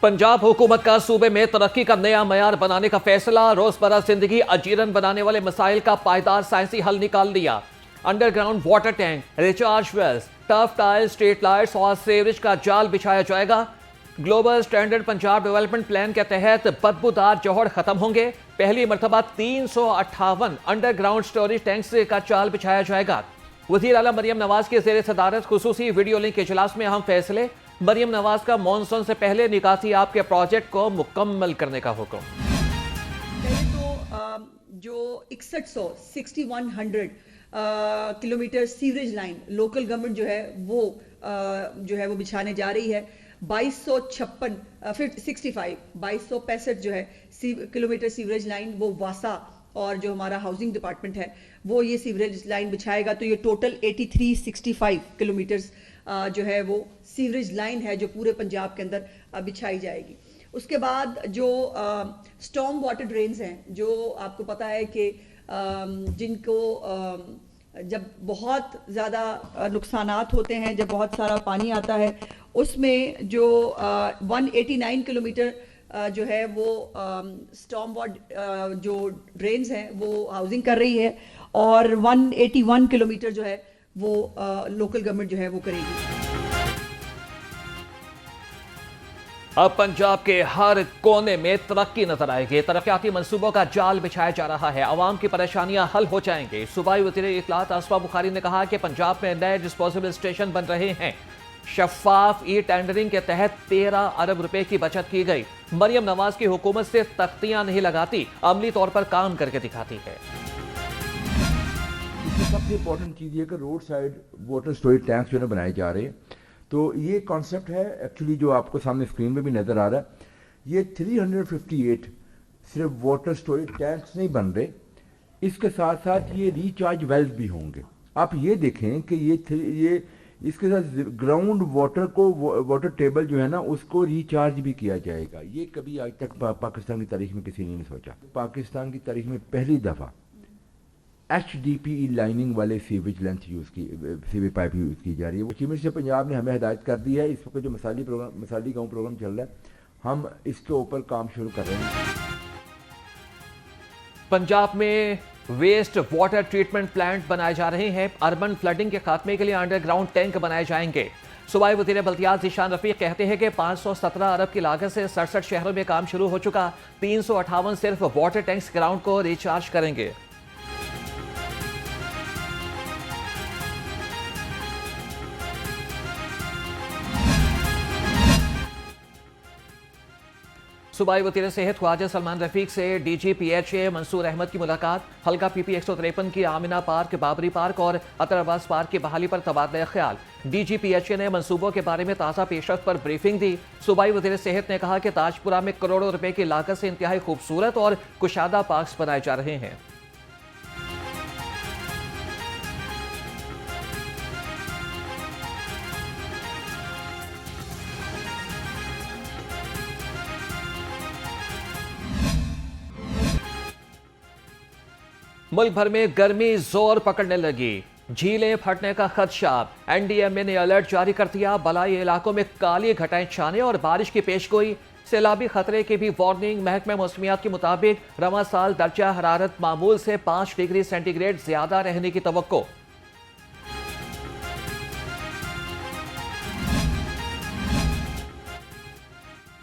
पंजाब हुकूमत का सूबे में तरक्की का नया मयार बनाने का फैसला। रोजमर्रा जिंदगी अजीरन बनाने वाले मसाइल का पायदार साइंसी हल निकाल दिया। Underground water tank, recharge wells, tough tile, street lights और सीवरेज का जाल बिछाया जाएगा। Global standard Punjab development plan के तहत बदबूदार जौहर खत्म होंगे। पहली मरतबा 358 अंडरग्राउंड स्टोरेज टैंक्स का जाल बिछाया जाएगा। वज़ीर आला मरियम नवाज के ज़ेर सदारत खुसूसी वीडियो लिंक इजलास में अहम फैसले। मरियम नवाज का मॉनसून से पहले निकासी आपके प्रोजेक्ट को मुकम्मल करने का हुक्म। पहले तो जो 6100 kilometre sewerage line local government जो है वो बिछाने जा रही है। 2265 जो है किलोमीटर सीवरेज लाइन वो वासा और जो हमारा हाउसिंग डिपार्टमेंट है वो ये सीवरेज लाइन बिछाएगा। तो ये टोटल 8365 किलोमीटर्स जो है वो सीवरेज लाइन है जो पूरे पंजाब के अंदर बिछाई जाएगी। उसके बाद जो स्टॉर्म वाटर ड्रेन्स हैं, जो आपको पता है कि जिनको जब बहुत ज़्यादा नुकसानात होते हैं, जब बहुत सारा पानी आता है, उसमें जो 189 किलोमीटर जो है वो स्टॉर्म वाटर जो ड्रेन्स हैं वो हाउसिंग कर रही है और 181 किलोमीटर जो है वो लोकल गवर्नमेंट जो है वो करेगी। अब पंजाब के हर कोने में तरक्की नजर आएगी। तरक्याती मंसूबों का जाल बिछाया जा रहा है। आवाम की परेशानियां हल हो जाएंगी। सूबाई वज़ीर इत्तलात आसफा बुखारी ने कहा कि पंजाब में नए डिस्पोजेबल स्टेशन बन रहे हैं। शफाफ ई टेंडरिंग के तहत 13 अरब रुपए की बचत की गई। मरियम नवाज की हुकूमत से तख्तियां नहीं लगाती, अमली तौर पर काम करके दिखाती है। सबसे इम्पोर्टेंट चीज़ ये कि road side water storage tanks जो है बनाए जा रहे हैं। तो ये कॉन्सेप्ट है एक्चुअली जो आपको सामने स्क्रीन में भी नज़र आ रहा है। ये 358 सिर्फ वाटर स्टोरेज टैंक्स नहीं बन रहे, इसके साथ साथ ये रिचार्ज वेल्स भी होंगे। आप ये देखें कि ये इसके साथ ग्राउंड वाटर को वाटर टेबल जो है ना उसको रिचार्ज भी किया जाएगा। ये कभी आज तक पाकिस्तान की तारीख में किसी ने नहीं सोचा। पाकिस्तान की तारीख में पहली दफ़ा HDPE लाइनिंग वाले sewage length sewage pipe use की जा रही है। वो चीफ मिनिस्टर पंजाब ने हमें हिदायत कर दी है। इस वक्त जो मसाली गाँव प्रोग्राम चल रहा है, हम इसके ऊपर काम शुरू कर रहे हैं। पंजाब में वेस्ट वाटर ट्रीटमेंट प्लांट बनाए जा रहे हैं। अर्बन फ्लडिंग के खात्मे के लिए अंडरग्राउंड टैंक बनाए जाएंगे। सूबाई वज़ीर बल्दियात ज़ीशान रफ़ीक कहते हैं कि 517 अरब की लागत से 67 शहरों में काम शुरू हो चुका। 358 सिर्फ वाटर टैंक्स ग्राउंड को रिचार्ज करेंगे। सूबाई वज़ीर सेहत ख्वाजा सलमान रफीक से DGPHA मंसूर अहमद की मुलाकात। हल्का PP 153 की आमिना पार्क, बाबरी पार्क और अतर अब्बास पार्क की बहाली पर तबादला ख्याल। DGPHA ने मंसूबों के बारे में ताज़ा पेशरफ्त पर ब्रीफिंग दी। सूबाई वज़ीर सेहत ने कहा कि ताजपुरा में करोड़ों रुपए की लागत से इंतहाई खूबसूरत और कुशादा पार्क बनाए जा रहे हैं। मुल्क भर में गर्मी जोर पकड़ने लगी। झीलें फटने का खदशा। NDMA ने अलर्ट जारी कर दिया। बलाई इलाकों में काली घटाएं छाने और बारिश की पेशगोई। सैलाबी खतरे की भी वार्निंग। महकमा मौसमियात के मुताबिक रवा साल दर्जा हरारत मामूल से 5 डिग्री सेंटीग्रेड ज्यादा रहने की तवक्को।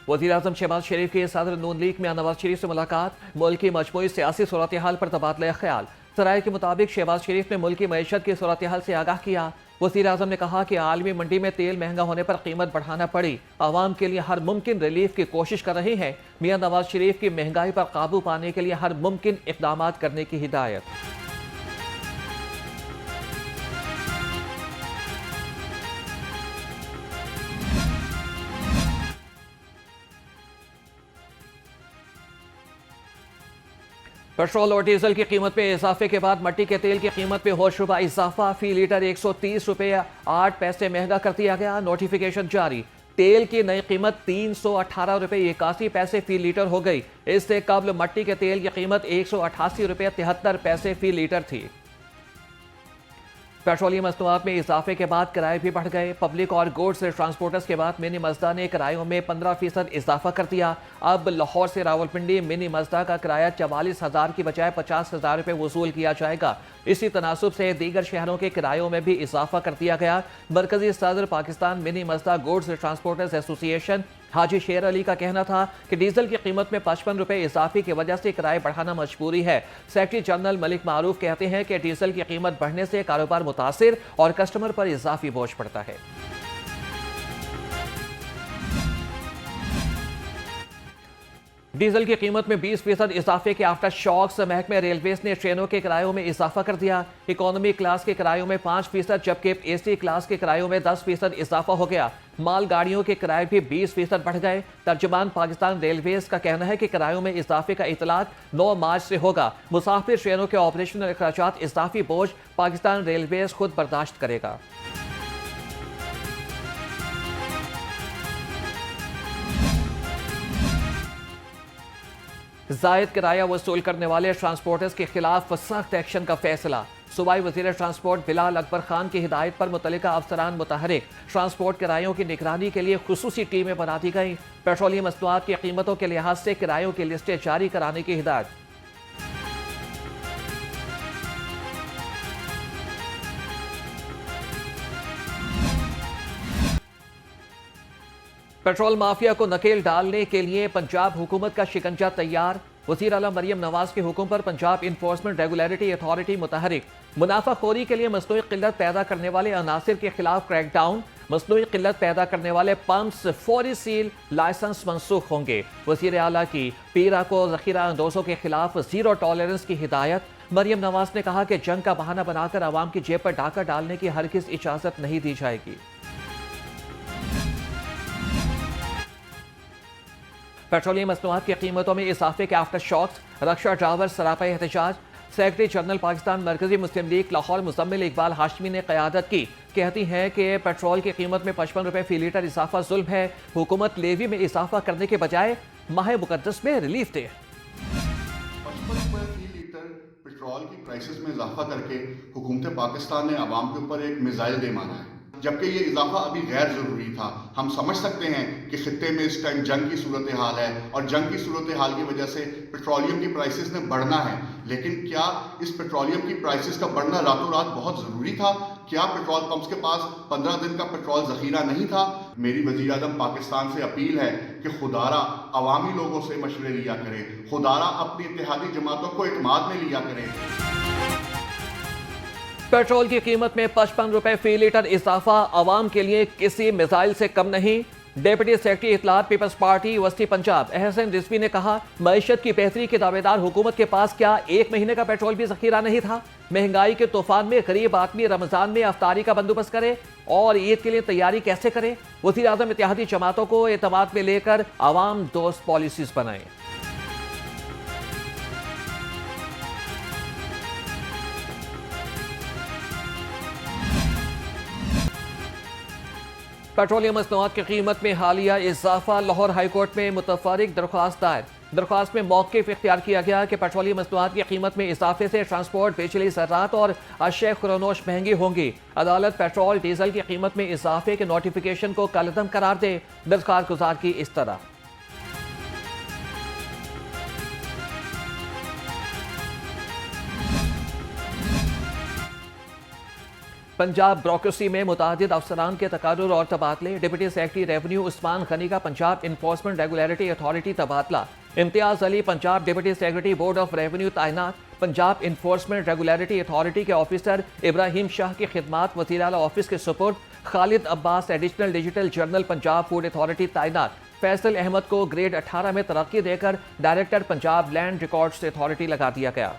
वज़ीर आज़म शहबाज शरीफ की सदर नून लीग में नवाज शरीफ से मुलाकात। मुल्क की मजमूई सियासी सूरत हाल पर तबादला ख्याल। सराय के मुताबिक शहबाज शरीफ ने मुल्क की मईशत की सूरत हाल से आगाह किया। वज़ीर आज़म ने कहा कि आलमी मंडी में तेल महंगा होने पर कीमत बढ़ाना पड़ी। आवाम के लिए हर मुमकिन रिलीफ की कोशिश कर रहे हैं। मियाँ नवाज शरीफ की महंगाई पर काबू पाने के लिए हर मुमकिन इक़दाम करने की हिदायत। पेट्रोल और डीजल की कीमत में इजाफे के बाद मट्टी के तेल की कीमत में होशरुबा इजाफा। फी लीटर 130 रुपये 8 पैसे महंगा कर दिया गया। नोटिफिकेशन जारी। तेल की नई कीमत 318 रुपये 81 पैसे फी लीटर हो गई। इससे कबल मट्टी के तेल की कीमत 188 रुपये 73 पैसे फी लीटर थी। पेट्रोलियम मसनूआत में इजाफे के बाद किराए भी बढ़ गए। पब्लिक और गुड्स ट्रांसपोर्टर्स के बाद मिनी मजदा ने किरायों में 15% इजाफा कर दिया। अब लाहौर से रावलपिंडी मिनी मजदा का किराया 44,000 की बजाय 50,000 रुपये वसूल किया जाएगा। इसी तनासुब से दीगर शहरों के किरायों में भी इजाफा कर दिया गया। मरकजी सदर Pakistan mini मजदा goods transporters association हाजी शेर अली का कहना था कि डीजल की कीमत में 55 रुपए इजाफे की वजह से किराए बढ़ाना मजबूरी है। सेक्रेटरी जनरल मलिक मारूफ कहते हैं कि डीजल की कीमत बढ़ने से कारोबार मुतासिर और कस्टमर पर इजाफी बोझ पड़ता है। डीजल की कीमत में 20% इजाफे के आफ्टर शॉक्स महकमे रेलवेज ने ट्रेनों के किरायों में इजाफा कर दिया। इकोनॉमी क्लास के किरायों में 5%, जबकि एसी क्लास के किरायों में 10% इजाफा हो गया। माल गाड़ियों के किराए भी 20% बढ़ गए। तर्जुमान पाकिस्तान रेलवेज का कहना है कि किरायों में इजाफे का इतलाक 9 मार्च से होगा। मुसाफिर ट्रेनों के ऑपरेशनल खर्चात इजाफी बोझ पाकिस्तान रेलवेज खुद बर्दाश्त करेगा। जायद किराया वसूल करने वाले ट्रांसपोर्टर्स के खिलाफ सख्त एक्शन का फैसला। सूबाई वजीर ट्रांसपोर्ट बिलाल अकबर खान की हिदायत पर मुतल्लिका अफसरान मुतहरिक। ट्रांसपोर्ट किरायों की निगरानी के लिए खुसूसी टीमें बना दी गई। पेट्रोलियम मसनूआत की कीमतों के लिहाज से किरायों की लिस्टें जारी कराने की हिदायत। पेट्रोल माफिया को नकेल डालने के लिए पंजाब हुकूमत का शिकंजा तैयार। वज़ीर आला मरियम नवाज के हुक्म पर पंजाब इन्फोर्समेंट रेगुलेटरी अथॉरिटी मुतहरिक। मुनाफाखोरी के लिए मसनूई किल्लत पैदा करने वाले अनासिर के खिलाफ क्रैकडाउन। मसनूई किल्लत पैदा करने वाले पंप्स फौरी सील, लाइसेंस मनसूख होंगे। वज़ीर आला की पीरा को ज़ख़ीरा अंदोज़ों के खिलाफ जीरो टॉलरेंस की हिदायत। मरियम नवाज ने कहा कि जंग का बहाना बनाकर आवाम की जेब पर डाका डालने की हरगिज़ इजाज़त नहीं दी जाएगी। पेट्रोलियम मसनूआत की कीमतों में इजाफे के आफ्टर शॉक्स। रक्षा ड्राइवर सरापा एहतजाज। सेक्रेटरी जनरल पाकिस्तान मरकजी मुस्लिम लीग लाहौर मुजम्मिल इकबाल हाशमी ने क़यादत की। कहती हैं कि पेट्रोल की कीमत में 55 रुपये फी लीटर इजाफा जुल्म है। हुकूमत लेवी में इजाफा करने के बजाय माह मुकद्दस में रिलीफ दे। 55 रुपये फी लीटर पेट्रोल की प्राइसेस में इजाफा करके हुकूमत पाकिस्तान ने आवाम के ऊपर एक मिसाइल दे मारा है, जबकि ये इजाफा अभी गैर ज़रूरी था। हम समझ सकते हैं कि खित्ते में इस टाइम जंग की सूरत हाल है और जंग की सूरत हाल की वजह से पेट्रोलियम की प्राइसेस ने बढ़ना है, लेकिन क्या इस पेट्रोलियम की प्राइसेस का बढ़ना रातों रात बहुत ज़रूरी था? क्या पेट्रोल पंप्स के पास 15 दिन का पेट्रोल ज़ख़ीरा नहीं था? मेरी वज़ीर आज़म पाकिस्तान से अपील है कि खुदारा अवामी लोगों से मशवरे लिया करें, खुदारा अपनी इत्तेहादी जमातों को इत्माद में लिया करें। पेट्रोल की कीमत में 55 रुपए फी लीटर इजाफा आवाम के लिए किसी मिसाइल से कम नहीं। डेप्यूटी सेक्रेटरी इत्तलात पीपल्स पार्टी वस्ती पंजाब अहसन रिजवी ने कहा, मईशत की बेहतरी के दावेदार हुकूमत के पास क्या 1 महीने का पेट्रोल भी जखीरा नहीं था? महंगाई के तूफान में गरीब आदमी रमजान में अफ्तारी का बंदोबस्त करे और ईद के लिए तैयारी कैसे करे? वज़ीर आज़म इत्तेहादी जमातों को एतमाद में लेकर आवाम दोस्त पॉलिसीज बनाए। पेट्रोलियम मसनूआत की कीमत में हालिया इजाफा। लाहौर हाईकोर्ट में मुतफरिक दरख्वास्त दायर। दरख्वास्त में मौक़िफ़ इख्तियार किया गया कि पेट्रोलियम मसनूआत की कीमत में इजाफे से ट्रांसपोर्ट, बिजली, ज़राअत और अशय खुरानोश महंगी होंगी। अदालत पेट्रोल डीजल की कीमत में इजाफे के नोटिफिकेशन को कलअदम करार दे। दरख्वास्त गुजार की इस तरह पंजाब ब्यूरोक्रेसी में मुतादिद अफसरान के तकार्रुर और तबादले। Deputy secretary revenue Usman Gani का पंजाब इन्फोर्समेंट रेगुलेटरी अथॉरिटी तबादला। Imtiaz Ali Punjab deputy secretary board of revenue तैनात। पंजाब इन्फोर्समेंट रेगुलेटरी अथॉरिटी के ऑफिसर इब्राहिम शाह की खिदमात वज़ीर आला ऑफिस के सुपुर्द। Khalid Abbas additional director general Punjab food authority तैनात। फैसल अहमद को ग्रेड 18 में तरक्की देकर director Punjab land records authority लगा दिया गया।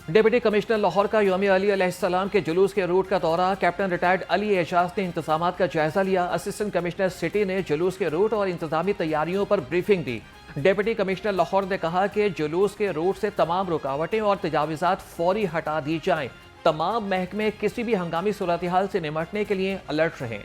डिप्टी कमिश्नर लाहौर का यौम अली अलैहिस्सलाम के जुलूस के रूट का दौरा। कैप्टन रिटायर्ड अली एजाज ने इंतजामात का जायजा लिया। असिस्टेंट कमिश्नर सिटी ने जुलूस के रूट और इंतजामी तैयारियों पर ब्रीफिंग दी। डिप्टी कमिश्नर लाहौर ने कहा कि जुलूस के रूट से तमाम रुकावटें और तजावीज़ात फौरी हटा दी जाएं। तमाम महकमे किसी भी हंगामी सूरत हाल से निपटने के लिए अलर्ट रहें।